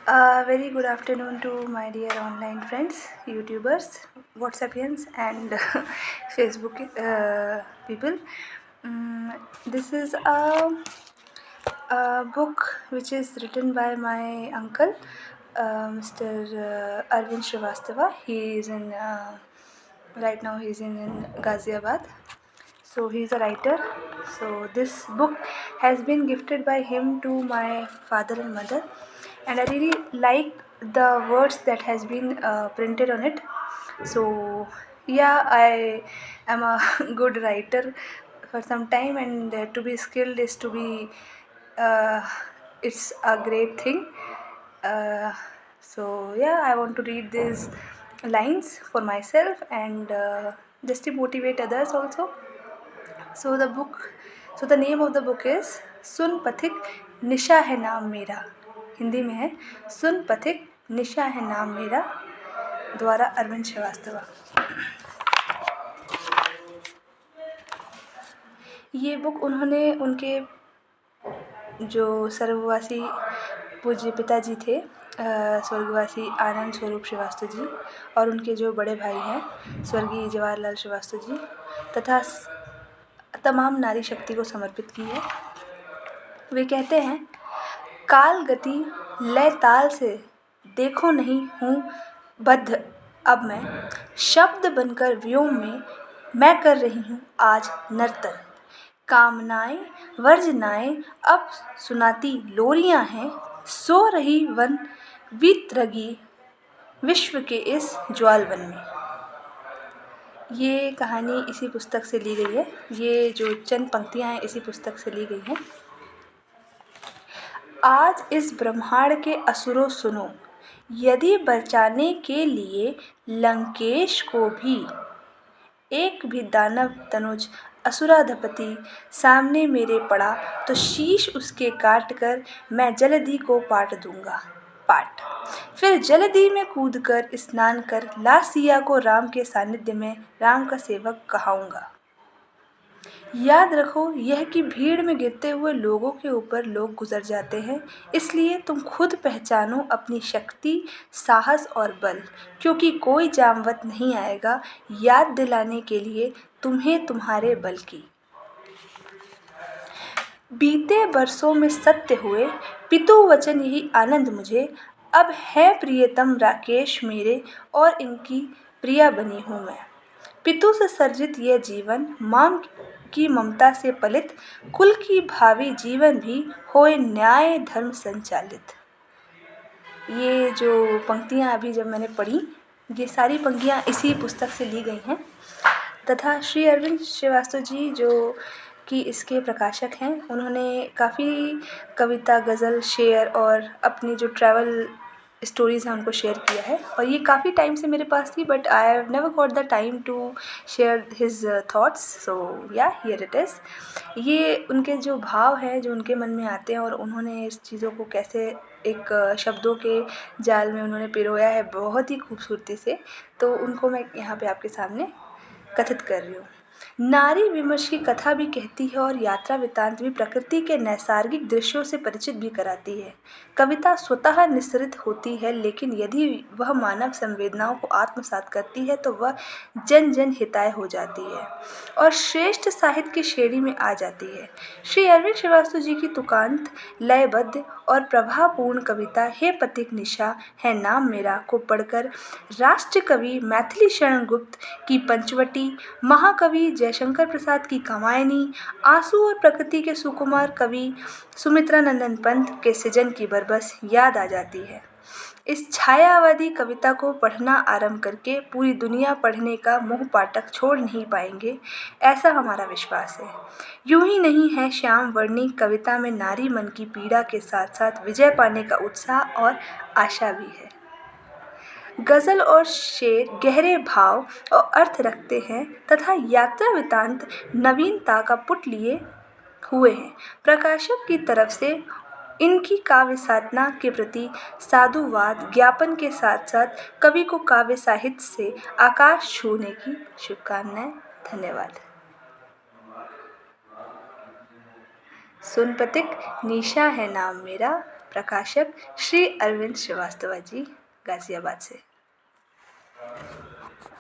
Very good afternoon to my dear online friends, YouTubers, WhatsAppians, and Facebook people. This is a book which is written by my uncle, Mr. Arvind Srivastava. He is in right now. He's in Ghaziabad. So he's a writer. So this book has been gifted by him to my father and mother, and I really like the words that has been printed on it. So yeah, I am a good writer for some time, and to be skilled is to be uh, it's a great thing. uh, so yeah, I want to read these lines for myself and just to motivate others also. So the name of the book is सुन पथिक निशा है नाम मेरा. हिंदी में है सुन पथिक निशा है नाम मेरा, द्वारा अरविंद श्रीवास्तव. ये बुक उन्होंने उनके जो सर्ववासी पूज्य पिताजी थे, स्वर्गवासी आनंद स्वरूप श्रीवास्तव जी, और उनके जो बड़े भाई हैं स्वर्गीय जवाहरलाल श्रीवास्तव जी, तथा तमाम नारी शक्ति को समर्पित की है. वे कहते हैं, काल गति लय ताल से देखो नहीं हूँ बद्ध अब मैं, शब्द बनकर व्योम में मैं कर रही हूँ आज नर्तन. कामनाएं वर्जनाएं अब सुनाती लोरियां हैं, सो रही वन वितरगी विश्व के इस ज्वालवन में. ये कहानी इसी पुस्तक से ली गई है. ये जो चंद पंक्तियां हैं इसी पुस्तक से ली गई हैं. आज इस ब्रह्मांड के असुरों सुनो, यदि बचाने के लिए लंकेश को भी एक भी दानव तनुज असुराधिपति सामने मेरे पड़ा तो शीश उसके काट कर मैं जलधि को पाट दूंगा पाट. फिर जलधि में कूदकर स्नान कर ला सिया को राम के सानिध्य में राम का सेवक कहाऊंगा. याद रखो यह कि भीड़ में गिरते हुए लोगों के ऊपर लोग गुजर जाते हैं, इसलिए तुम खुद पहचानो अपनी शक्ति, साहस और बल, क्योंकि कोई जामवत नहीं आएगा याद दिलाने के लिए तुम्हें तुम्हारे बल की. बीते बरसों में सत्य हुए पितु वचन यही आनंद मुझे, अब है प्रियतम राकेश मेरे और इनकी प्रिया बनी हूँ मैं. पितु से सर्जित यह जीवन माँ की ममता से पलित, कुल की भावी जीवन भी होए न्याय धर्म संचालित. ये जो पंक्तियाँ अभी जब मैंने पढ़ी, ये सारी पंक्तियाँ इसी पुस्तक से ली गई हैं. तथा श्री अरविंद श्रीवास्तव जी जो कि इसके प्रकाशक हैं, उन्होंने काफ़ी कविता, गज़ल, शेर और अपनी जो ट्रैवल स्टोरीज़ हैं उनको शेयर किया है. और ये काफ़ी टाइम से मेरे पास थी, but I have never got the time to share his thoughts. So yeah here it is. ये उनके जो भाव हैं जो उनके मन में आते हैं, और उन्होंने इस चीज़ों को कैसे एक शब्दों के जाल में उन्होंने पिरोया है बहुत ही खूबसूरती से, तो उनको मैं यहाँ पे आपके सामने कथित कर रही हूँ. नारी विमर्श की कथा भी कहती है और यात्रा वृत्तांत भी प्रकृति के नैसर्गिक दृश्यों से परिचित भी कराती है. कविता स्वतः निःसृत होती है, लेकिन यदि वह मानव संवेदनाओं को आत्मसात करती है तो वह जन जन हिताय हो जाती है और श्रेष्ठ साहित्य की श्रेणी में आ जाती है. श्री अरविंद श्रीवास्तव जी की तुकांत, लयबद्ध और प्रभावपूर्ण कविता हे पथिक निशा है नाम मेरा को पढ़कर राष्ट्र कवि मैथिली शरण गुप्त की पंचवटी, महाकवि जयशंकर प्रसाद की कामायनी, आंसू और प्रकृति के सुकुमार कवि सुमित्रानंदन पंत के सृजन की बरबस याद आ जाती है. इस छायावादी कविता को पढ़ना आरंभ करके पूरी दुनिया पढ़ने का मुँह पाठक छोड़ नहीं पाएंगे, ऐसा हमारा विश्वास है. यूं ही नहीं है श्याम वर्णी कविता में नारी मन की पीड़ा के साथ साथ विजय पाने का उत्साह और आशा भी है. गज़ल और शेर गहरे भाव और अर्थ रखते हैं तथा यात्रा वृत्तांत नवीनता का पुट लिए हुए हैं. प्रकाशक की तरफ से इनकी काव्य साधना के प्रति साधुवाद ज्ञापन के साथ साथ कवि को काव्य साहित्य से आकाश छूने की शुभकामनाएं. धन्यवाद. सुन पथिक निशा है नाम मेरा, प्रकाशक श्री अरविंद श्रीवास्तव जी, गाजियाबाद से।